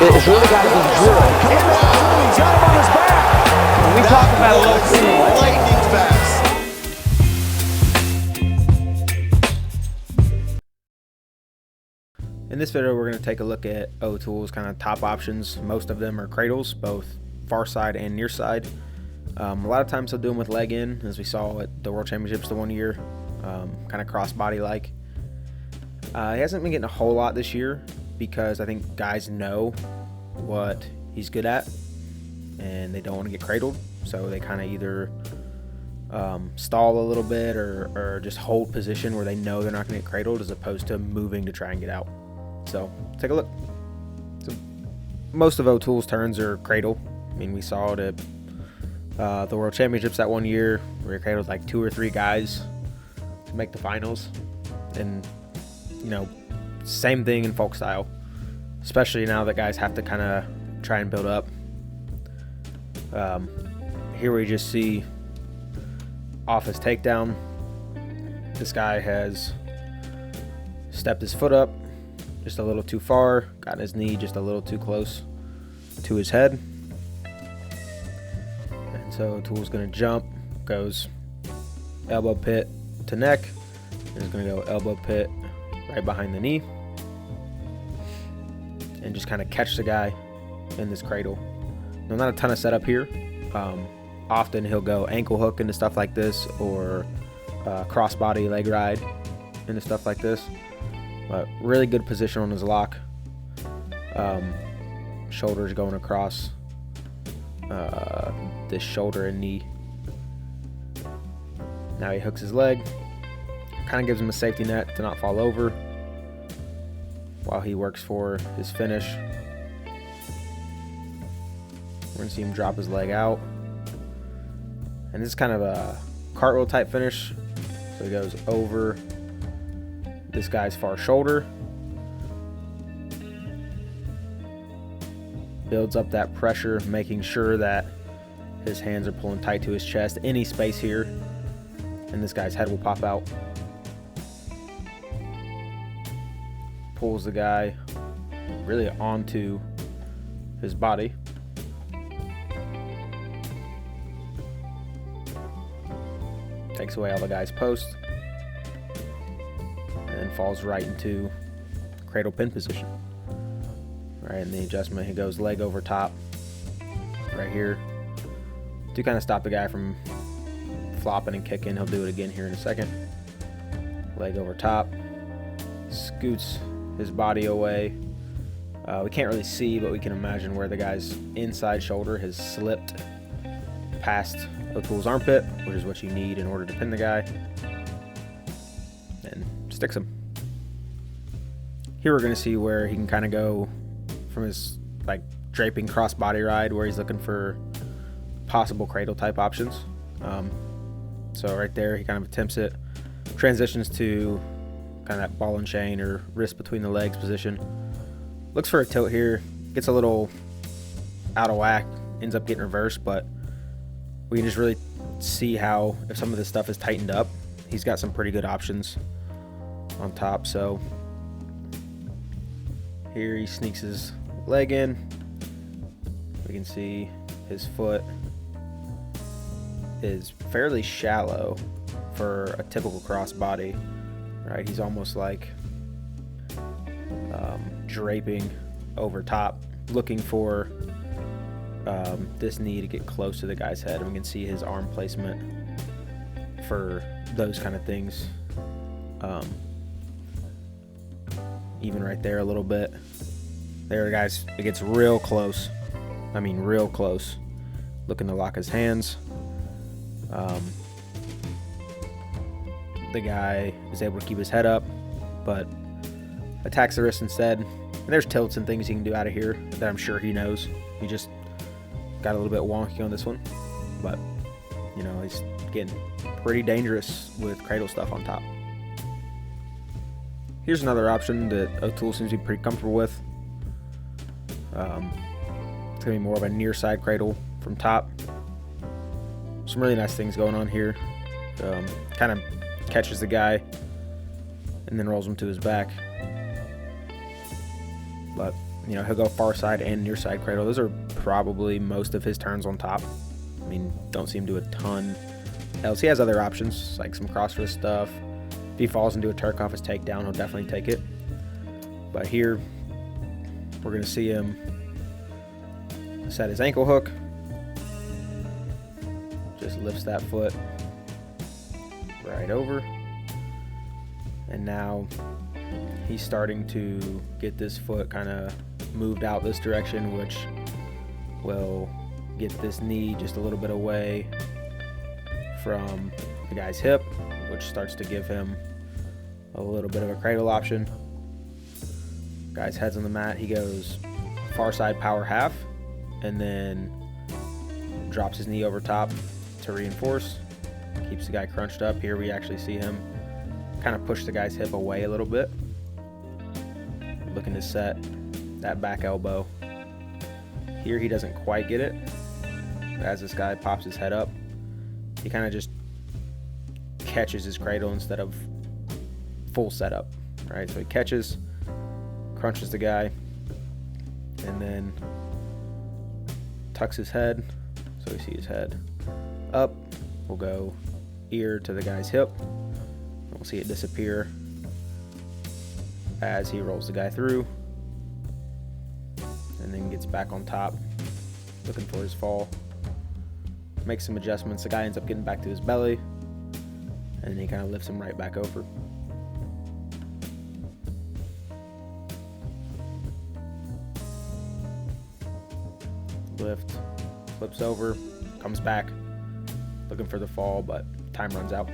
It's really got to be drilled. He's got him on his back. When we talk about a low single leg, lightning fast. In this video, we're going to take a look at O'Toole's kind of top options. Most of them are cradles, both far side and near side. A lot of times he'll do them with leg in, as we saw at the World Championships the one year, kind of crossbody like. He hasn't been getting a whole lot this year because I think guys know what he's good at and they don't want to get cradled, so they kind of either stall a little bit or just hold position where they know they're not going to get cradled, as opposed to moving to try and get out. So take a look. So most of O'Toole's turns are cradle. I mean, we saw it at the World Championships that one year where he cradled like 2 or 3 guys to make the finals. And, you know, same thing in folk style, especially now that guys have to kind of try and build up. Here we just see off his takedown, this guy has stepped his foot up just a little too far, gotten his knee just a little too close to his head. And so O'Toole's going to jump, goes elbow pit to neck, and is going to go elbow pit right behind the knee, and just kind of catch the guy in this cradle. Now, not a ton of setup here. Often he'll go ankle hook into stuff like this, or crossbody leg ride into stuff like this. But really good position on his lock. Shoulders going across this shoulder and knee. Now he hooks his leg. Kind of gives him a safety net to not fall over while he works for his finish. We're going to see him drop his leg out. And this is kind of a cartwheel type finish. So he goes over this guy's far shoulder, builds up that pressure, making sure that his hands are pulling tight to his chest. Any space here, and this guy's head will pop out. Pulls the guy really onto his body. Takes away all the guy's post. And falls right into cradle pin position. Right, in the adjustment, he goes leg over top right here to kind of stop the guy from flopping and kicking. He'll do it again here in a second. Leg over top, scoots his body away. We can't really see, but we can imagine where the guy's inside shoulder has slipped past O'Toole's armpit, which is what you need in order to pin the guy, and sticks him. Here we're going to see where he can kind of go from his like draping crossbody ride, where he's looking for possible cradle type options. So right there, he kind of attempts it, transitions to kind of that ball and chain or wrist between the legs position. Looks for a tilt here, gets a little out of whack, ends up getting reversed, but we can just really see how, if some of this stuff is tightened up, he's got some pretty good options on top. So here he sneaks his leg in. We can see his foot is fairly shallow for a typical crossbody, right? He's almost like draping over top, looking for this knee to get close to the guy's head. And we can see his arm placement for those kind of things. Even right there a little bit. There, guys, it gets real close. I mean, real close. Looking to lock his hands. The guy is able to keep his head up, but attacks the wrist instead. And there's tilts and things he can do out of here that I'm sure he knows. He just got a little bit wonky on this one, but you know, he's getting pretty dangerous with cradle stuff on top. Here's another option that O'Toole seems to be pretty comfortable with. It's going to be more of a near side cradle from top. Some really nice things going on here. Kind of catches the guy and then rolls him to his back. But He'll go far side and near side cradle. Those are probably most of his turns on top. I mean, don't see him do a ton else. He has other options, like some cross wrist stuff. If he falls into a Turk off his takedown, he'll definitely take it. But here, we're going to see him set his ankle hook. Just lifts that foot right over. And now he's starting to get this foot kind of moved out this direction, which will get this knee just a little bit away from the guy's hip, which starts to give him a little bit of a cradle option. Guy's head's on the mat. He goes far side power half and then drops his knee over top to reinforce. Keeps the guy crunched up. Here we actually see him kind of push the guy's hip away a little bit, looking to set that back elbow. Here he doesn't quite get it. As this guy pops his head up, he kind of just catches his cradle instead of full setup, right? So he catches, crunches the guy, and then tucks his head. So we see his head up. We'll go ear to the guy's hip. We'll see it disappear as he rolls the guy through and then gets back on top, looking for his fall. Makes some adjustments. The guy ends up getting back to his belly, and then he kind of lifts him right back over. Lift, flips over, comes back, looking for the fall, but time runs out.